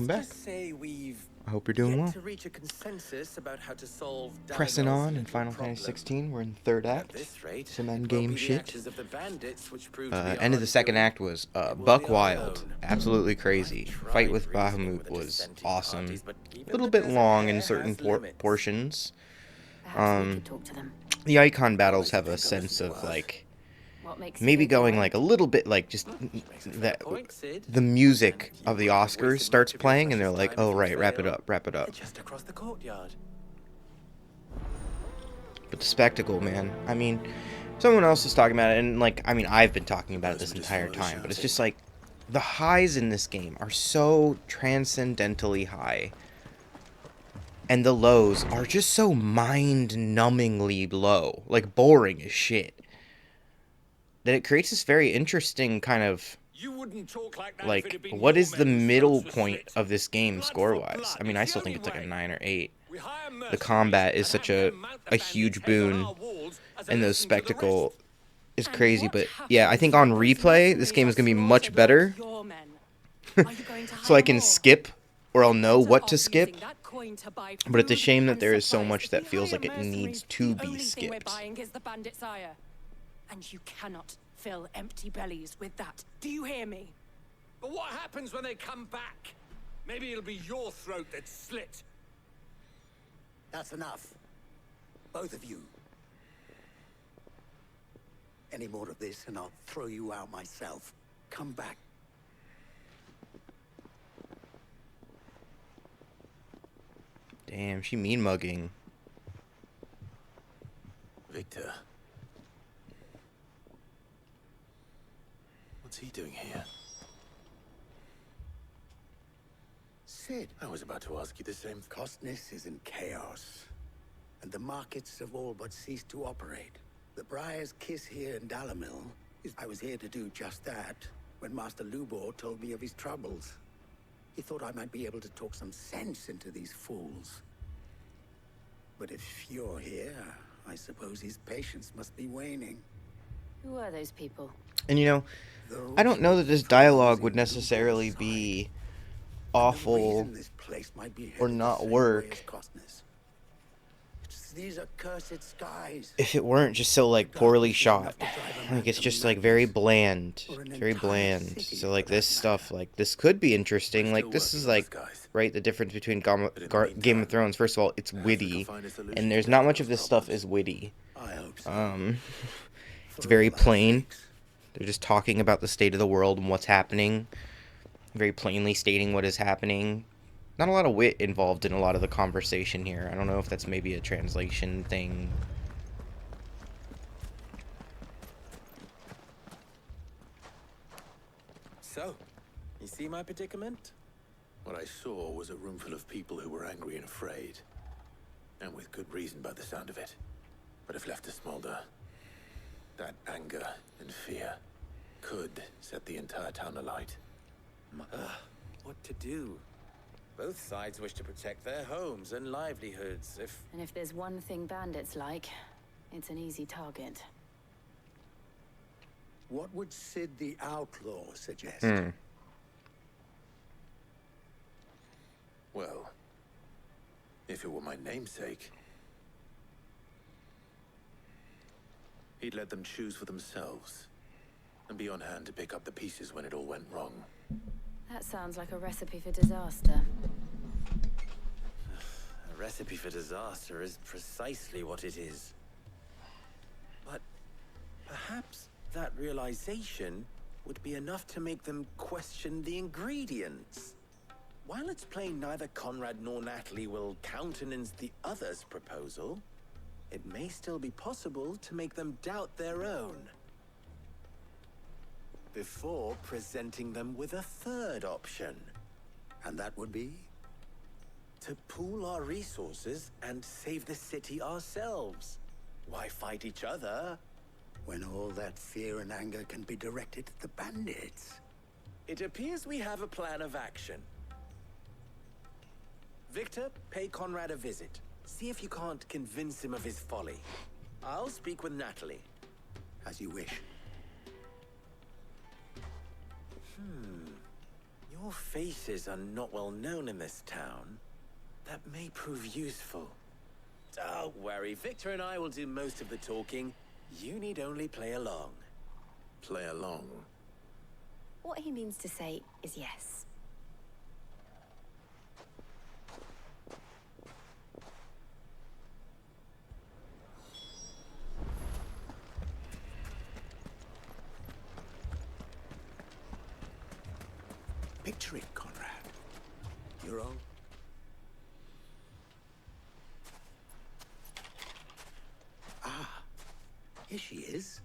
welcome back. I hope you're doing well. Pressing on in Final Fantasy 16, we're in the third act. Some endgame shit. End of the second act was buck wild, absolutely crazy. Fight with Bahamut was awesome. A little bit long in certain portions. The icon battles have a sense of like maybe going like a little bit like just that the music of the Oscars starts playing and they're like, oh right, wrap it up. But the spectacle, man, I mean, someone else is talking about it, and like, I mean, I've been talking about it this entire time, but it's just like the highs in this game are so transcendentally high, and the lows are just so mind-numbingly low, like boring as shit, that it creates this very interesting kind of like, what is the middle point of this game score-wise? I mean, I still think it's like a 9 or 8. The combat is such a huge boon, and the spectacle is crazy, but yeah, I think on replay, this game is going to be much better. So I can skip, or I'll know what to skip, but it's a shame that there is so much that feels like it needs to be skipped. And you cannot fill empty bellies with that. Do you hear me? But what happens when they come back? Maybe it'll be your throat that's slit. That's enough. Both of you. Any more of this and I'll throw you out myself. Come back. Damn, she mean mugging. Victor. What's he doing here? Sid. I was about to ask you the same. Costness is in chaos, and the markets have all but ceased to operate. The Briar's Kiss here in Dalimil I was here to do just that when Master Lubor told me of his troubles. He thought I might be able to talk some sense into these fools. But if you're here, I suppose his patience must be waning. Who are those people? And you know, I don't know that this dialogue would necessarily be awful or not work these accursed skies if it weren't just so like poorly shot. Like it's just like very bland, so like this stuff, like this could be interesting. Like this is like, right, the difference between Game of Thrones. First of all, it's witty, and there's not much of this stuff is witty. It's very plain. They're just talking about the state of the world and what's happening, very plainly stating what is happening. Not a lot of wit involved in a lot of the conversation here. I don't know if that's maybe a translation thing. So, you see my predicament? What I saw was a room full of people who were angry and afraid. And with good reason by the sound of it. But if left to smolder, that anger and fear could set the entire town alight. What to do? Both sides wish to protect their homes and livelihoods. And if there's one thing bandits like, it's an easy target. What would Sid the Outlaw suggest? Well, if it were my namesake, he'd let them choose for themselves and be on hand to pick up the pieces when it all went wrong. That sounds like a recipe for disaster. A recipe for disaster is precisely what it is. But perhaps that realization would be enough to make them question the ingredients. While it's plain neither Conrad nor Natalie will countenance the other's proposal, it may still be possible to make them doubt their own, before presenting them with a third option. And that would be? To pool our resources and save the city ourselves. Why fight each other when all that fear and anger can be directed at the bandits? It appears we have a plan of action. Victor, pay Conrad a visit. See if you can't convince him of his folly. I'll speak with Natalie. As you wish. Your faces are not well known in this town. That may prove useful. Don't worry, Victor and I will do most of the talking. You need only play along. Play along. What he means to say is yes. Picture it, Conrad. You're all... Ah, here she is.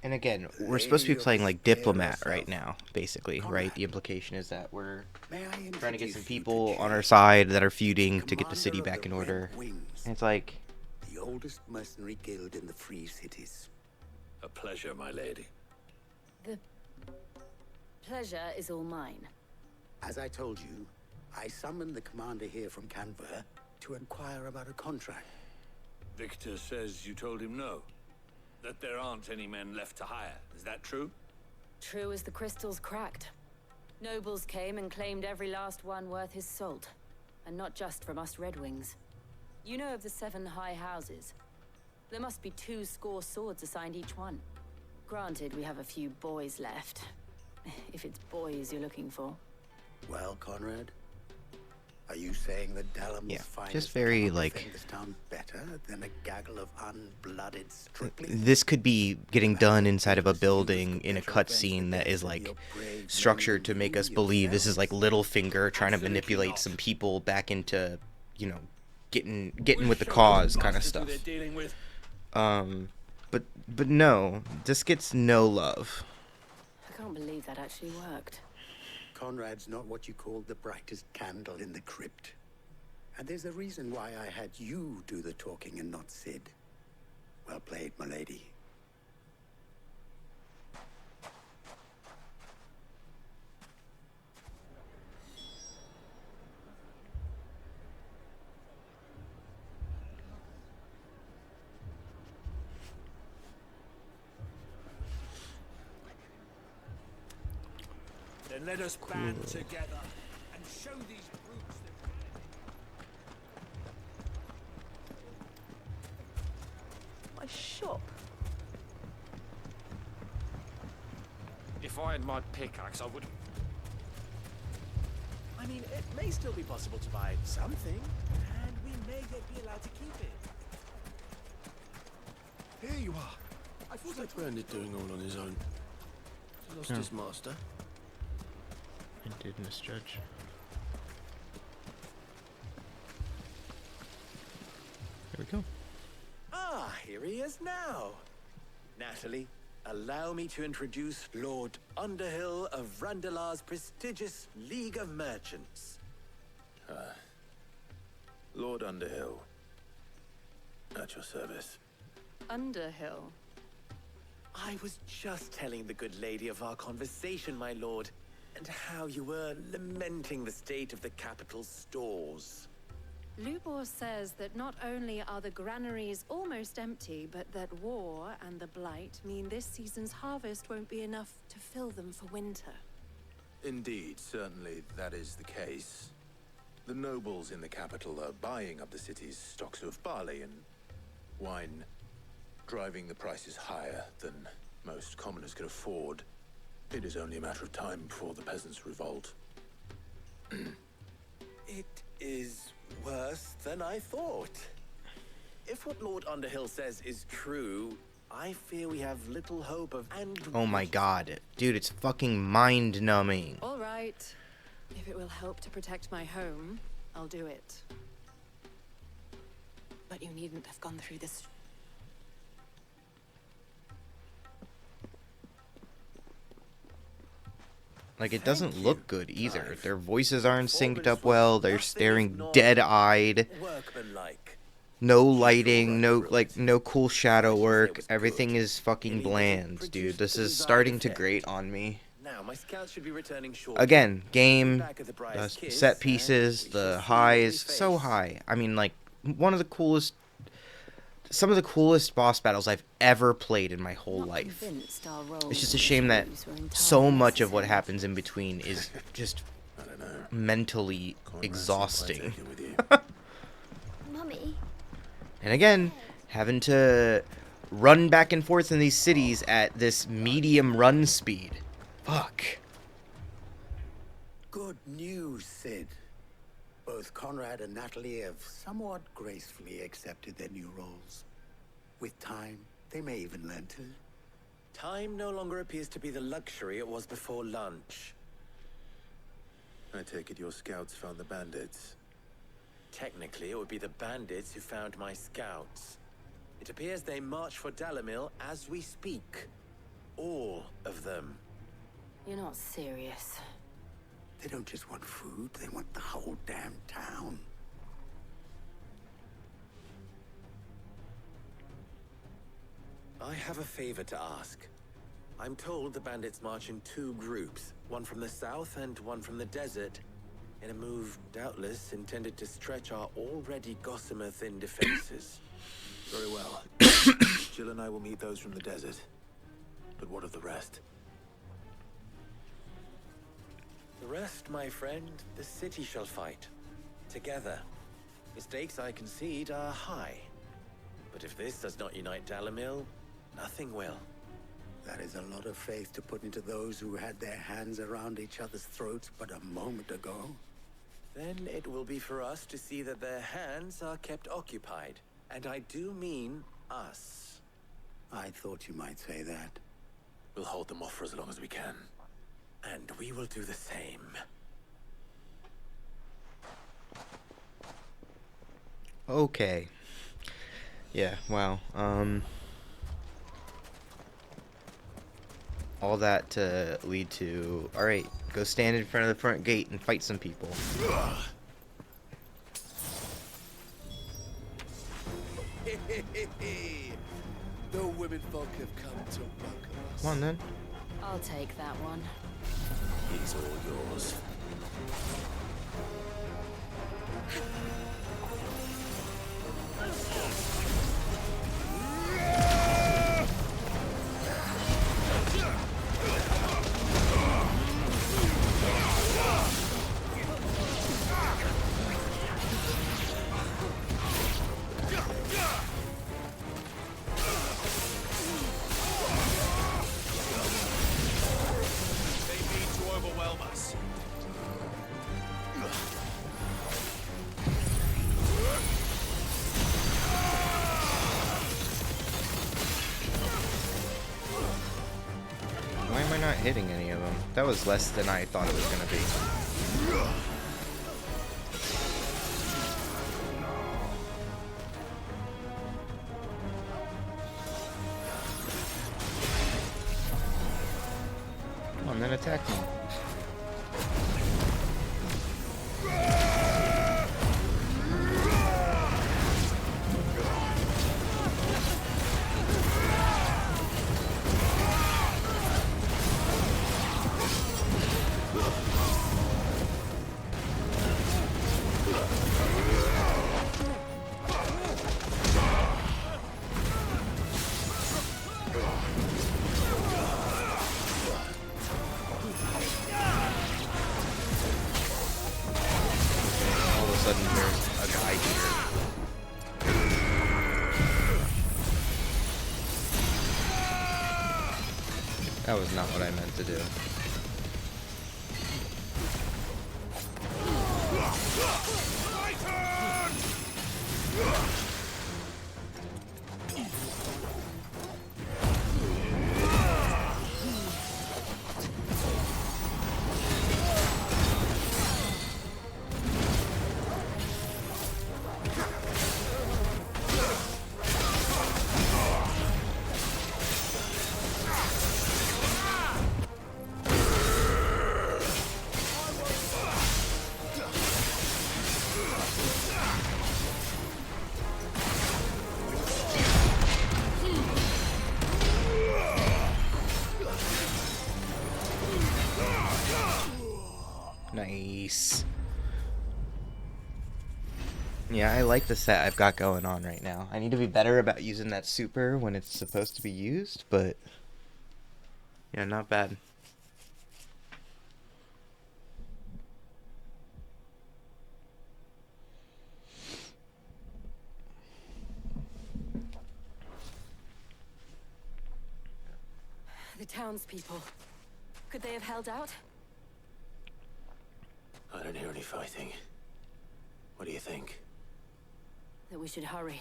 And again, we're supposed to be playing like diplomat right now, basically, right? The implication is that we're trying to get some people on our side that are feuding to get the city back in order. And it's like... the oldest mercenary guild in the Free Cities. A pleasure, my lady. The pleasure is all mine. As I told you, I summoned the commander here from Canberra to inquire about a contract. Victor says you told him no. That there aren't any men left to hire. Is that true? True as the crystals cracked. Nobles came and claimed every last one worth his salt. And not just from us Red Wings. You know of the 7 high houses. There must be 2 swords assigned each one. Granted, we have a few boys left. If it's boys you're looking for. Well, Conrad, are you saying that Dalimil's Yeah, finest just very, cannot like... defend this town better than a gaggle of unblooded strictly? This could be getting done inside of a building in a cutscene that is like structured to make us believe this is like Littlefinger trying to manipulate some people back into, you know, getting with the cause kind of stuff. But no, this gets no love. I can't believe that actually worked. Conrad's not what you called the brightest candle in the crypt. And there's a reason why I had you do the talking and not Sid. Well played, my lady. Then let us band together and show these brutes that... My shop. If I had my pickaxe, I would... I mean, it may still be possible to buy something, and we may yet be allowed to keep it. Here you are. I thought that Branded doing all on his own. He lost his master. I did misjudge. There we go. Ah, here he is now. Natalie, allow me to introduce Lord Underhill of Randalar's prestigious League of Merchants. Lord Underhill. At your service. Underhill. I was just telling the good lady of our conversation, my lord, and how you were lamenting the state of the capital's stores. Lubor says that not only are the granaries almost empty, but that war and the Blight mean this season's harvest won't be enough to fill them for winter. Indeed, certainly that is the case. The nobles in the capital are buying up the city's stocks of barley and wine, driving the prices higher than most commoners can afford. It is only a matter of time before the peasants revolt. It is worse than I thought. If what Lord Underhill says is true, I fear we have little hope of... Oh my god. Dude, it's fucking mind-numbing. All right. If it will help to protect my home, I'll do it. But you needn't have gone through this. Like, it doesn't look good either. Their voices aren't synced up well. They're staring dead-eyed. Workmanlike. No lighting, no cool shadow work. Everything is fucking bland, dude. This is starting to grate on me. Now, my scouts should be returning shortly. Again, game, Back at the Briar's Kiss, set pieces, and we the shall see highs, what we so face. high. I mean, like, one of the coolest some of the coolest boss battles I've ever played in my whole Not life. convinced our roles It's just a in shame that these were entirely so much of what necessary. happens in between is just I don't know. mentally Conrad exhausting. seemed quite taken with you. Mummy. And again, having to run back and forth in these cities at this medium run speed. Fuck. Good news, Sid. Both Conrad and Natalie have somewhat gracefully accepted their new roles. With time, they may even learn to. Time no longer appears to be the luxury it was before lunch. I take it your scouts found the bandits. Technically, it would be the bandits who found my scouts. It appears they march for Dalimil as we speak. All of them. You're not serious. They don't just want food, they want the whole damn town. I have a favor to ask. I'm told the bandits march in two groups, one from the south and one from the desert, in a move doubtless intended to stretch our already gossamer thin defenses. Very well. Jill and I will meet those from the desert. But what of the rest? The rest, my friend, the city shall fight. Together. The stakes, I concede, are high. But if this does not unite Dalimil, nothing will. That is a lot of faith to put into those who had their hands around each other's throats but a moment ago. Then it will be for us to see that their hands are kept occupied. And I do mean us. I thought you might say that. We'll hold them off for as long as we can. And we will do the same. Okay. Yeah, wow. All that to lead to, alright, go stand in front of the front gate and fight some people. The women folk have come to welcome us. Come on then. I'll take that one. He's all yours. Why am I not hitting any of them? That was less than I thought it was gonna be. Come on, then attack me. All of a sudden, there's a guy here. That was not what I meant to do. Nice. Yeah, I like the set I've got going on right now. I need to be better about using that super when it's supposed to be used, but yeah, not bad. The townspeople. Could they have held out? I don't hear any fighting. What do you think? That we should hurry.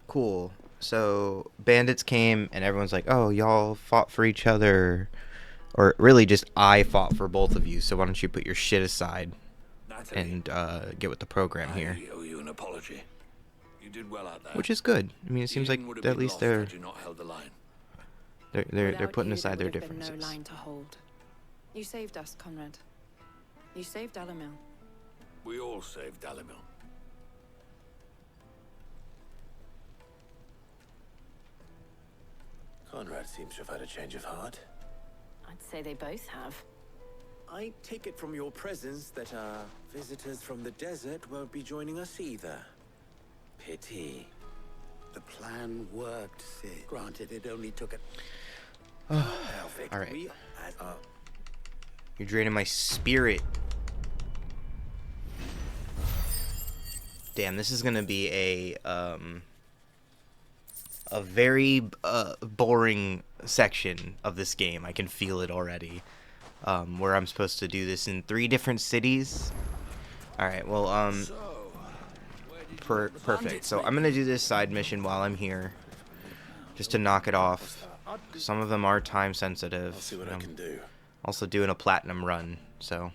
Cool. So bandits came and everyone's like, "Oh, y'all fought for each other." Or really just I fought for both of you. So why don't you put your shit aside Natalie, and get with the program here. I owe you an apology. You did well out there. Which is good. I mean, it seems like Eden would have at been least lost they're had you not held the line. they're Without putting you, aside there their would have been differences. no line to hold. You saved us, Conrad. You saved Dalimil. We all saved Dalimil. Conrad seems to have had a change of heart. I'd say they both have. I take it from your presence that our visitors from the desert won't be joining us either. Pity. The plan worked, Sid. Granted, it only took a... Now, Vic, All right. we are... You're draining my spirit. Damn, this is gonna be a very boring section of this game. I can feel it already. Where I'm supposed to do this in 3 different cities. All right, well, perfect. So I'm gonna do this side mission while I'm here, just to knock it off. Some of them are time sensitive. I'll see what I can do. Also doing a platinum run, so.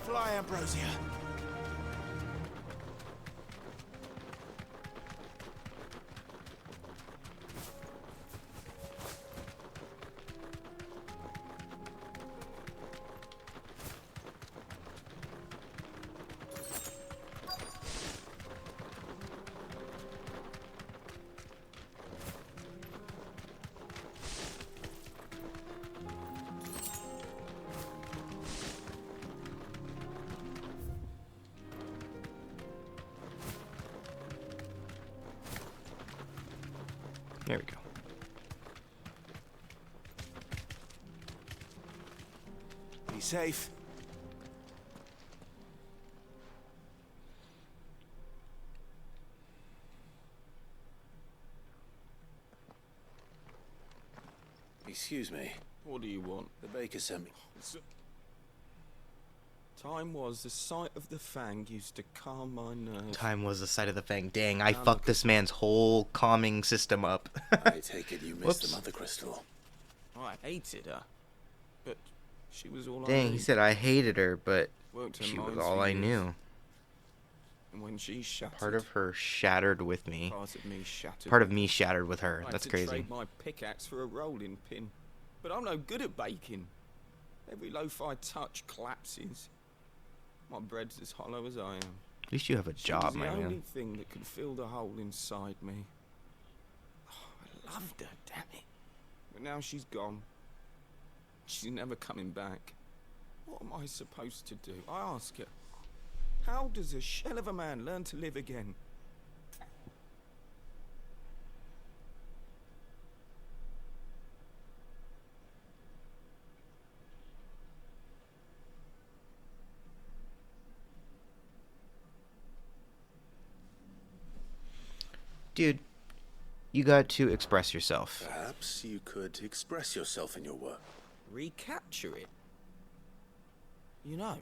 Fly, Ambrosia. There we go. Be safe. Excuse me. What do you want? The baker sent me. Time was the sight of the fang used to calm my nerves. Time was the sight of the fang. Dang, I fucked this man's whole calming system up. I take it you missed Whoops. the mother crystal. I hated her, but she was all I Dang, knew. he said I hated her, but Worked her she was mines all for I years. knew. And when she shattered, Part of her shattered with me. part of me shattered. Part of me shattered with her. I had That's to crazy. trade my pickaxe for a rolling pin, but I'm no good at baking. Every loaf I touch collapses. My bread's as hollow as I am. At least you have a She job, was the my only man. thing that could fill the hole inside me. Oh, I loved her, damn it. But now she's gone. She's never coming back. What am I supposed to do? I ask her. How does a shell of a man learn to live again? Dude, you got to express yourself. Perhaps you could express yourself in your work. Recapture it? You know,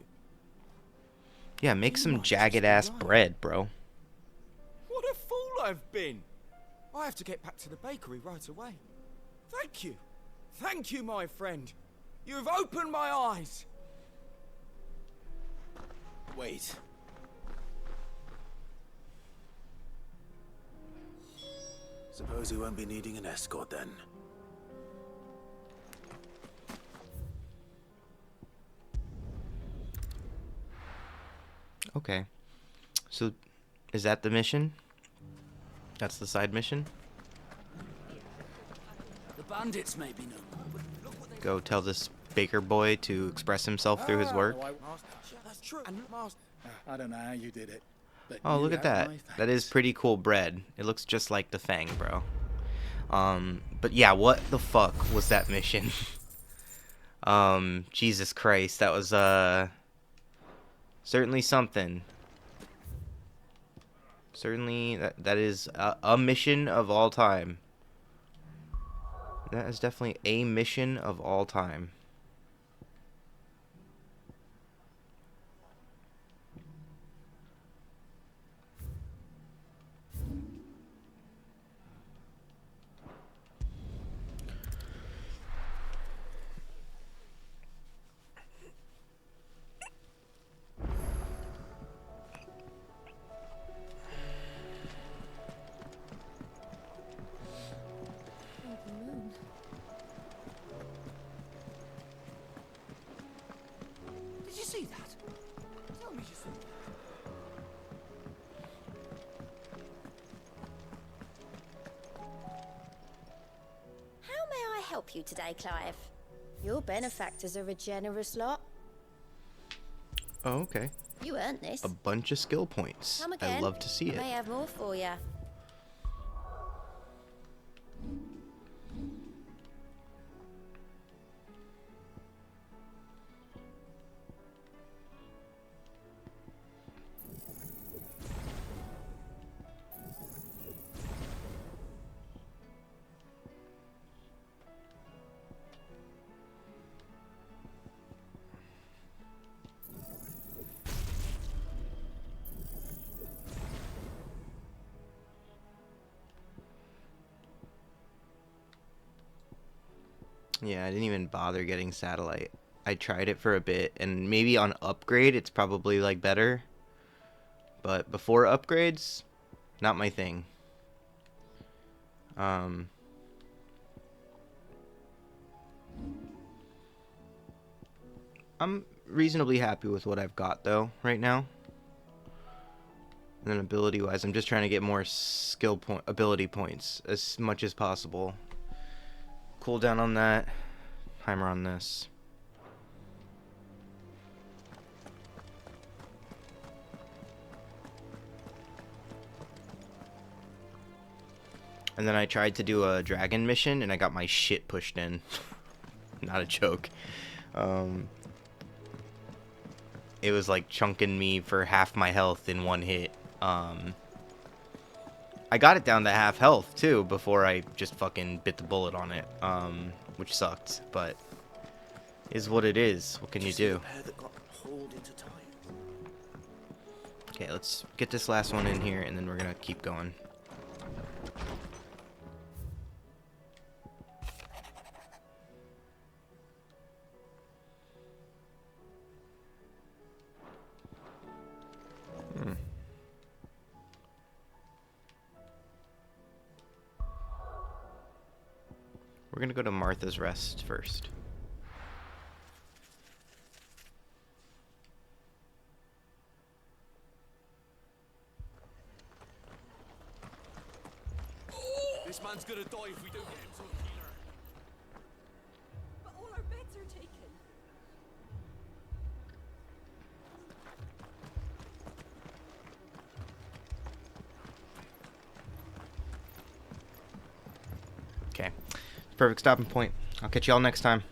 Yeah, make You some might just jagged be ass right. bread, bro. what a fool I've been! I have to get back to the bakery right away. Thank you. Thank you, my friend. You have opened my eyes. Wait. Suppose we won't be needing an escort then. Okay. So, is that the mission? That's the side mission? The bandits may be no more, but look what they Go tell this baker boy to express himself through his work? That's true. I don't know how you did it. But Oh, you look at have that. my That is thanks. pretty cool bread. It looks just like the Fang, bro. But yeah, what the fuck was that mission? Jesus Christ, that was, certainly something. Certainly, that is a mission of all time. That is definitely a mission of all time. Did you see that? Tell me you saw that. How may I help you today, Clive? Your benefactors are a generous lot. Oh, okay. You earned this. A bunch of skill points. Come again. I love to see I it. may have more for you. Yeah, I didn't even bother getting satellite. I tried it for a bit, and maybe on upgrade it's probably like better. But before upgrades, not my thing. I'm reasonably happy with what I've got though right now. And then ability wise, I'm just trying to get more ability points as much as possible. Cooldown on that, timer on this. And then I tried to do a dragon mission and I got my shit pushed in. Not a joke. It was like chunking me for half my health in one hit. I got it down to half health too before I just fucking bit the bullet on it, which sucked, but is what it is. What can you do? Okay, let's get this last one in here and then we're gonna keep going. We're gonna go to Martha's Rest first. This man's gonna die if we don't get him to a healer. But all our beds are taken. Okay, perfect stopping point. I'll catch y'all next time.